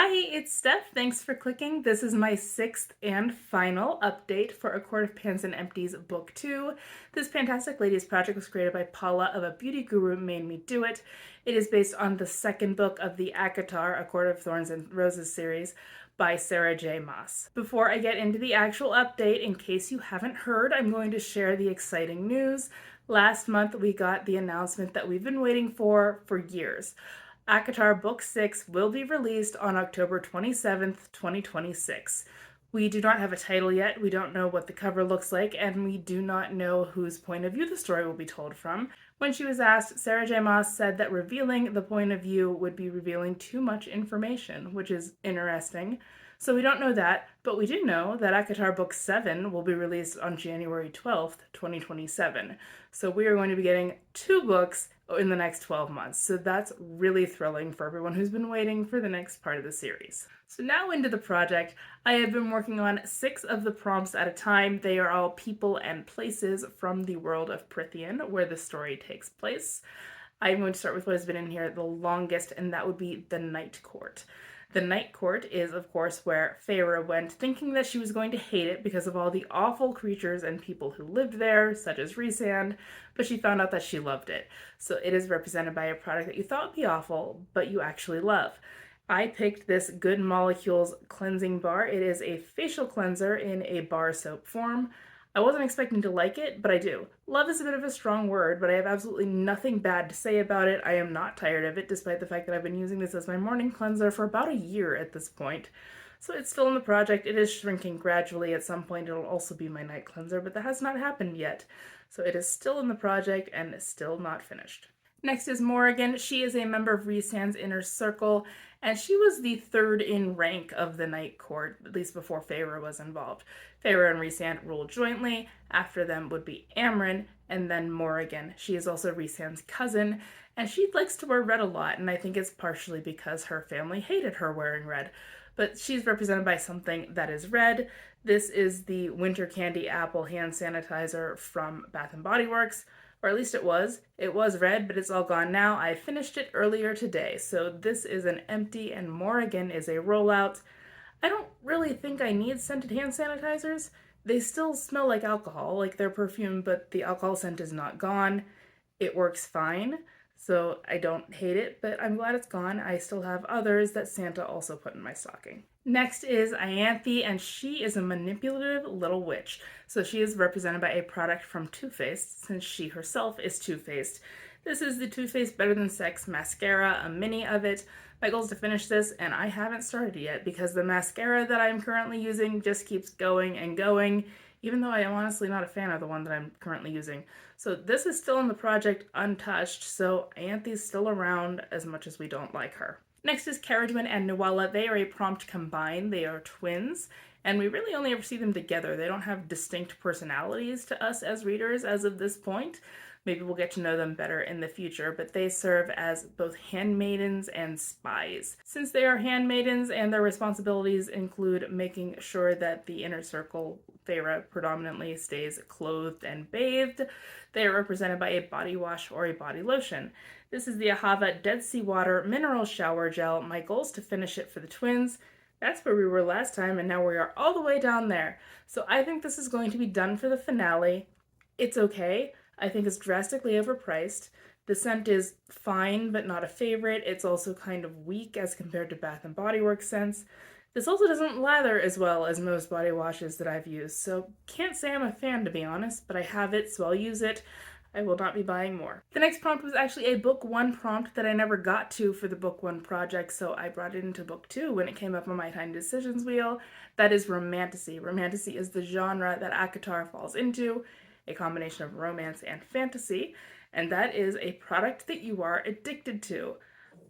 Hi, it's Steph. Thanks for clicking. This is my sixth and final update for A Court of Pans and Empties Book 2. This Pantastic Ladies project was created by Paula of A Beauty Guru Made Me Do It. It is based on the second book of the ACOPAE, A Court of Thorns and Roses series by Sarah J. Maas. Before I get into the actual update, in case you haven't heard, I'm going to share the exciting news. Last month we got the announcement that we've been waiting for years. ACOTAR Book 6 will be released on October 27th, 2026. We do not have a title yet, we don't know what the cover looks like, and we do not know whose point of view the story will be told from. When she was asked, Sarah J. Maas said that revealing the point of view would be revealing too much information, which is interesting. So we don't know that, but we do know that ACOTAR Book 7 will be released on January 12th, 2027. So we are going to be getting 2 books in the next 12 months. So that's really thrilling for everyone who's been waiting for the next part of the series. So now into the project. I have been working on 6 of the prompts at a time. They are all people and places from the world of Prythian, where the story takes place. I'm going to start with what has been in here the longest, and that would be the Night Court. The Night Court is, of course, where Feyre went thinking that she was going to hate it because of all the awful creatures and people who lived there, such as Rhysand, but she found out that she loved it. So it is represented by a product that you thought would be awful, but you actually love. I picked this Good Molecules cleansing bar. It is a facial cleanser in a bar soap form. I wasn't expecting to like it, but I do. Love is a bit of a strong word, but I have absolutely nothing bad to say about it. I am not tired of it, despite the fact that I've been using this as my morning cleanser for about a year at this point. So it's still in the project. It is shrinking gradually. At some point it'll also be my night cleanser, but that has not happened yet. So it is still in the project and still not finished. Next is Morrigan. She is a member of Rhysand's inner circle, and she was the third in rank of the Night Court, at least before Feyre was involved. Feyre and Rhysand ruled jointly. After them would be Amren, and then Morrigan. She is also Rhysand's cousin, and she likes to wear red a lot, and I think it's partially because her family hated her wearing red. But she's represented by something that is red. This is the Winter Candy Apple hand sanitizer from Bath & Body Works. Or at least it was. It was red, but it's all gone now. I finished it earlier today. So this is an empty, and Morrigan is a rollout. I don't really think I need scented hand sanitizers. They still smell like alcohol, like their perfume, but the alcohol scent is not gone. It works fine, so I don't hate it, but I'm glad it's gone. I still have others that Santa also put in my stocking. Next is Ianthe, and she is a manipulative little witch. So she is represented by a product from Too Faced, since she herself is Too Faced. This is the Too Faced Better Than Sex mascara, a mini of it. My goal is to finish this, and I haven't started yet because the mascara that I'm currently using just keeps going and going, even though I am honestly not a fan of the one that I'm currently using. So this is still in the project untouched, so Ianthe's still around as much as we don't like her. Next is Caradwyn and Nuala. They are a prompt combined. They are twins, and we really only ever see them together. They don't have distinct personalities to us as readers as of this point. Maybe we'll get to know them better in the future, but they serve as both handmaidens and spies. Since they are handmaidens and their responsibilities include making sure that the inner circle, Feyre predominantly, stays clothed and bathed, they are represented by a body wash or a body lotion. This is the Ahava Dead Sea Water Mineral Shower Gel. My goal is to finish it for the twins. That's where we were last time, and now we are all the way down there. So I think this is going to be done for the finale. It's okay. I think it's drastically overpriced. The scent is fine, but not a favorite. It's also kind of weak as compared to Bath & Body Works scents. This also doesn't lather as well as most body washes that I've used, so can't say I'm a fan, to be honest, but I have it, so I'll use it. I will not be buying more. The next prompt was actually a book 1 prompt that I never got to for the book 1 project, so I brought it into book 2 when it came up on my Tiny Decisions wheel. That is romantasy. Romantasy is the genre that ACOTAR falls into, a combination of romance and fantasy, and that is a product that you are addicted to.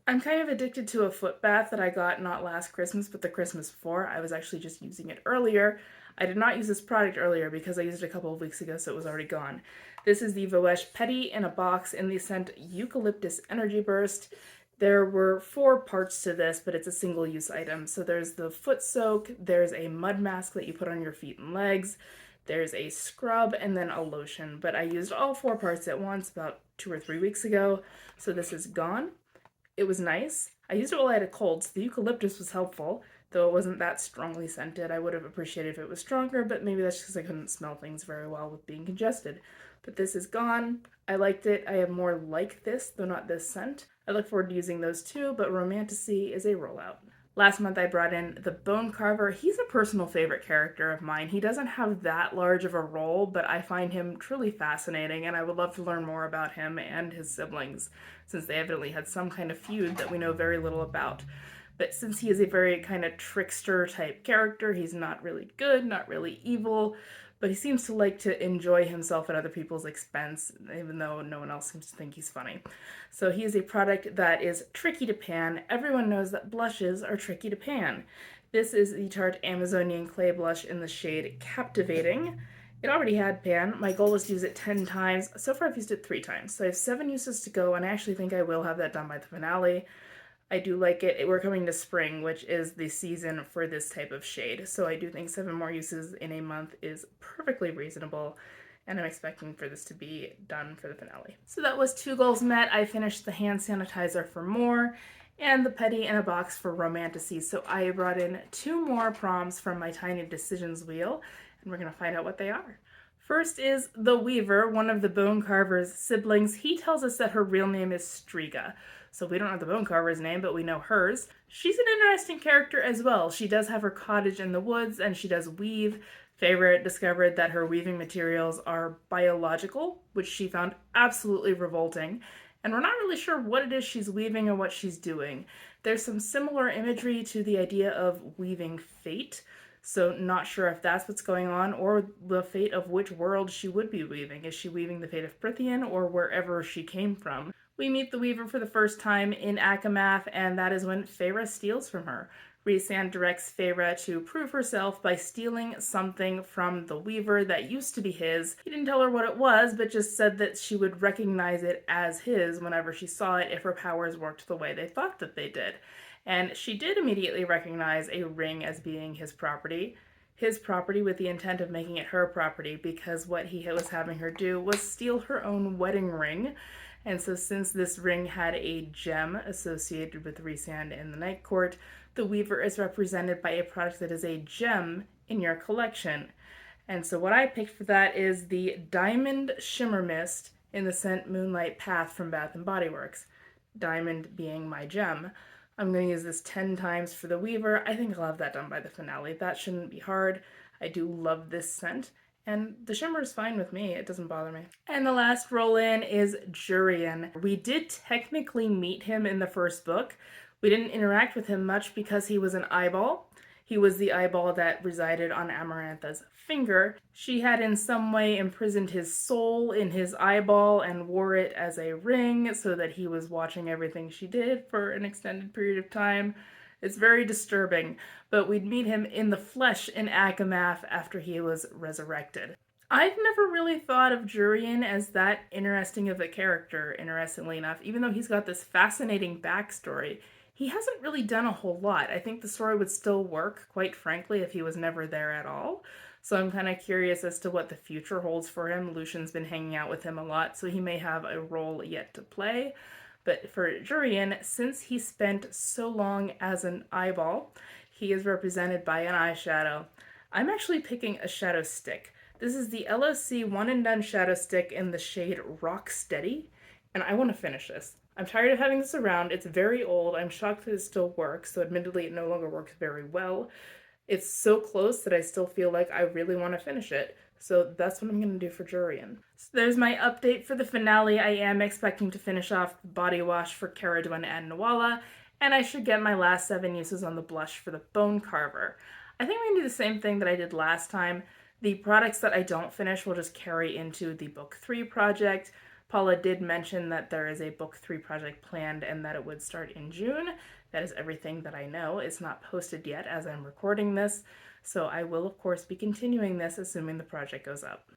I'm kind of addicted to a foot bath that I got not last Christmas, but the Christmas before. I was actually just using it earlier. I did not use this product earlier because I used it a couple of weeks ago, so it was already gone. This is the Voesh Petty in a box in the scent Eucalyptus Energy Burst. There were 4 parts to this, but it's a single-use item. So there's the foot soak, there's a mud mask that you put on your feet and legs, there's a scrub, and then a lotion. But I used all 4 parts at once about 2 or 3 weeks ago, so this is gone. It was nice. I used it while I had a cold, so the eucalyptus was helpful, though it wasn't that strongly scented. I would have appreciated if it was stronger, but maybe that's because I couldn't smell things very well with being congested. But this is gone. I liked it. I have more like this, though not this scent. I look forward to using those too, but Romantasy is a rollout. Last month I brought in the Bone Carver. He's a personal favorite character of mine. He doesn't have that large of a role, but I find him truly fascinating, and I would love to learn more about him and his siblings, since they evidently had some kind of feud that we know very little about. But since he is a very kind of trickster type character, he's not really good, not really evil, but he seems to like to enjoy himself at other people's expense, even though no one else seems to think he's funny. So he is a product that is tricky to pan. Everyone knows that blushes are tricky to pan. This is the Tarte Amazonian Clay Blush in the shade Captivating. It already had pan. My goal was to use it 10 times. So far I've used it 3 times. So I have 7 uses to go, and I actually think I will have that done by the finale. I do like it. We're coming to spring, which is the season for this type of shade. So I do think 7 more uses in a month is perfectly reasonable, and I'm expecting for this to be done for the finale. So that was 2 goals met. I finished the hand sanitizer for more and the Petty in a Box for Romantasy. So I brought in 2 more prompts from my Tiny Decisions wheel, and we're going to find out what they are. First is the Weaver, one of the Bone Carver's siblings. He tells us that her real name is Striga. So we don't know the Bone Carver's name, but we know hers. She's an interesting character as well. She does have her cottage in the woods, and she does weave. Favorite discovered that her weaving materials are biological, which she found absolutely revolting. And we're not really sure what it is she's weaving or what she's doing. There's some similar imagery to the idea of weaving fate. So not sure if that's what's going on, or the fate of which world she would be weaving. Is she weaving the fate of Prithian, or wherever she came from? We meet the Weaver for the first time in ACOPAE, and that is when Feyre steals from her. Rhysand directs Feyre to prove herself by stealing something from the Weaver that used to be his. He didn't tell her what it was, but just said that she would recognize it as his whenever she saw it if her powers worked the way they thought that they did. And she did immediately recognize a ring as being his property with the intent of making it her property, because what he was having her do was steal her own wedding ring. And so since this ring had a gem associated with Rhysand in the Night Court, the Weaver is represented by a product that is a gem in your collection. And so what I picked for that is the Diamond Shimmer Mist in the scent Moonlight Path from Bath & Body Works. Diamond being my gem. I'm going to use this 10 times for the Weaver. I think I'll have that done by the finale. That shouldn't be hard. I do love this scent. And the shimmer is fine with me. It doesn't bother me. And the last roll-in is Jurian. We did technically meet him in the first book. We didn't interact with him much because he was an eyeball. He was the eyeball that resided on Amarantha's finger. She had in some way imprisoned his soul in his eyeball and wore it as a ring so that he was watching everything she did for an extended period of time. It's very disturbing, but we'd meet him in the flesh in ACOPAE after he was resurrected. I've never really thought of Jurian as that interesting of a character, interestingly enough. Even though he's got this fascinating backstory, he hasn't really done a whole lot. I think the story would still work, quite frankly, if he was never there at all. So I'm kind of curious as to what the future holds for him. Lucian's been hanging out with him a lot, so he may have a role yet to play. But for Jurian, since he spent so long as an eyeball, he is represented by an eyeshadow. I'm actually picking a shadow stick. This is the LOC One and Done Shadow Stick in the shade Rock Steady, and I want to finish this. I'm tired of having this around. It's very old. I'm shocked that it still works, so admittedly it no longer works very well. It's so close that I still feel like I really want to finish it. So that's what I'm going to do for Jurian. So there's my update for the finale. I am expecting to finish off the body wash for Cara Dune and Nuala, and I should get my last 7 uses on the blush for the Bone Carver. I think we can do the same thing that I did last time. The products that I don't finish will just carry into the Book 3 project. Paula did mention that there is a Book 3 project planned and that it would start in June. That is everything that I know. It's not posted yet as I'm recording this, so I will of course be continuing this assuming the project goes up.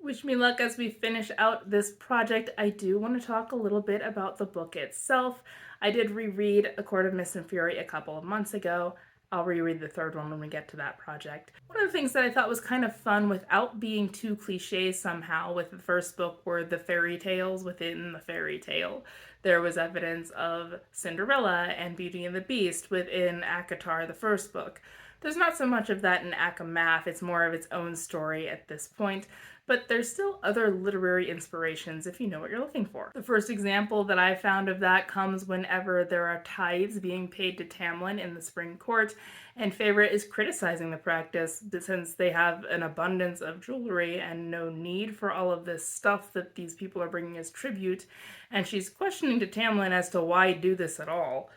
Wish me luck as we finish out this project. I do want to talk a little bit about the book itself. I did reread A Court of Mist and Fury a couple of months ago. I'll reread the third one when we get to that project. One of the things that I thought was kind of fun without being too cliche somehow with the first book were the fairy tales within the fairy tale. There was evidence of Cinderella and Beauty and the Beast within ACOTAR, the first book. There's not so much of that in ACOMAF, it's more of its own story at this point, but there's still other literary inspirations if you know what you're looking for. The first example that I found of that comes whenever there are tithes being paid to Tamlin in the Spring Court, and Feyre is criticizing the practice since they have an abundance of jewelry and no need for all of this stuff that these people are bringing as tribute, and she's questioning to Tamlin as to why do this at all.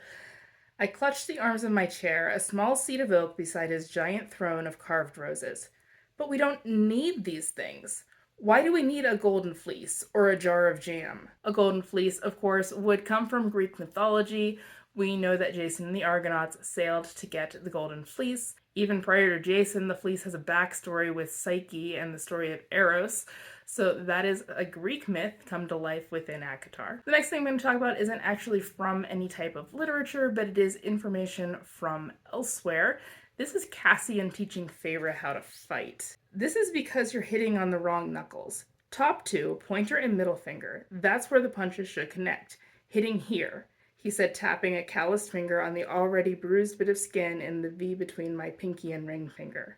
I clutched the arms of my chair, a small seat of oak beside his giant throne of carved roses. But we don't need these things. Why do we need a golden fleece or a jar of jam? A golden fleece, of course, would come from Greek mythology. We know that Jason and the Argonauts sailed to get the golden fleece. Even prior to Jason, the fleece has a backstory with Psyche and the story of Eros. So that is a Greek myth come to life within ACOTAR. The next thing I'm going to talk about isn't actually from any type of literature, but it is information from elsewhere. This is Cassian teaching Feyre how to fight. This is because you're hitting on the wrong knuckles. Top two, pointer and middle finger. That's where the punches should connect. Hitting here, he said, tapping a calloused finger on the already bruised bit of skin in the V between my pinky and ring finger.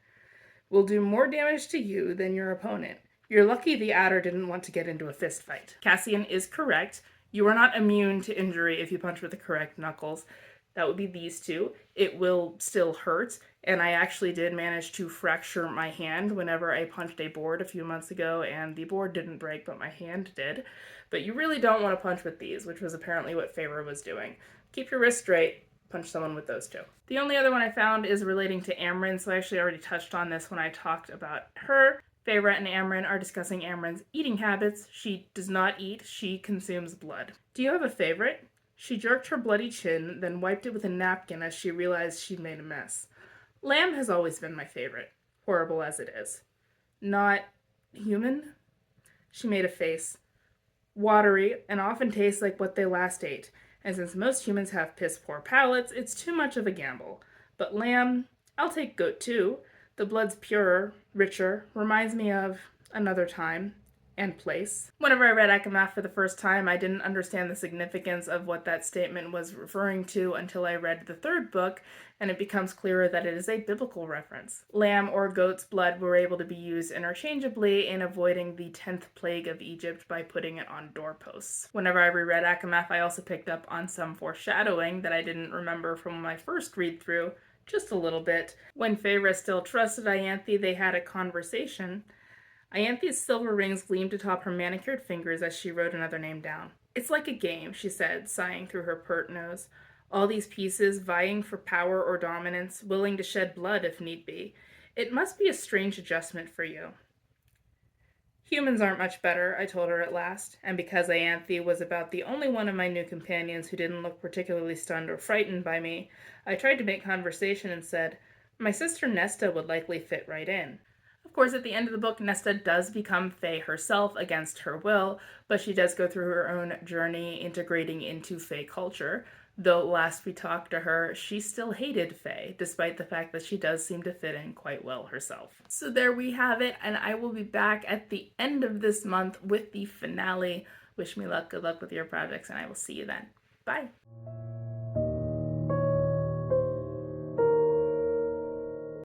Will do more damage to you than your opponent. You're lucky the adder didn't want to get into a fist fight. Cassian is correct. You are not immune to injury if you punch with the correct knuckles. That would be these two. It will still hurt, and I actually did manage to fracture my hand whenever I punched a board a few months ago, and the board didn't break, but my hand did. But you really don't want to punch with these, which was apparently what Feyre was doing. Keep your wrist straight, punch someone with those two. The only other one I found is relating to Amryn, so I actually already touched on this when I talked about her. Feyre and Amryn are discussing Amryn's eating habits. She does not eat, she consumes blood. Do you have a favorite? She jerked her bloody chin, then wiped it with a napkin as she realized she'd made a mess. Lamb has always been my favorite, horrible as it is. Not human? She made a face. Watery, and often tastes like what they last ate. And since most humans have piss-poor palates, it's too much of a gamble. But lamb, I'll take goat too. The blood's purer, richer, reminds me of another time and place. Whenever I read ACOMAF for the first time, I didn't understand the significance of what that statement was referring to until I read the third book, and it becomes clearer that it is a biblical reference. Lamb or goat's blood were able to be used interchangeably in avoiding the 10th plague of Egypt by putting it on doorposts. Whenever I reread ACOMAF, I also picked up on some foreshadowing that I didn't remember from my first read-through, just a little bit. When Feyre still trusted Ianthe, they had a conversation. Ianthe's silver rings gleamed atop her manicured fingers as she wrote another name down. It's like a game, she said, sighing through her pert nose. All these pieces vying for power or dominance, willing to shed blood if need be. It must be a strange adjustment for you. Humans aren't much better, I told her at last, and because Ianthe was about the only one of my new companions who didn't look particularly stunned or frightened by me, I tried to make conversation and said, my sister Nesta would likely fit right in. Of course, at the end of the book, Nesta does become Fae herself against her will, but she does go through her own journey integrating into Fae culture. Though last we talked to her, she still hated Fae, despite the fact that she does seem to fit in quite well herself. So there we have it, and I will be back at the end of this month with the finale. Wish me luck, good luck with your projects, and I will see you then. Bye!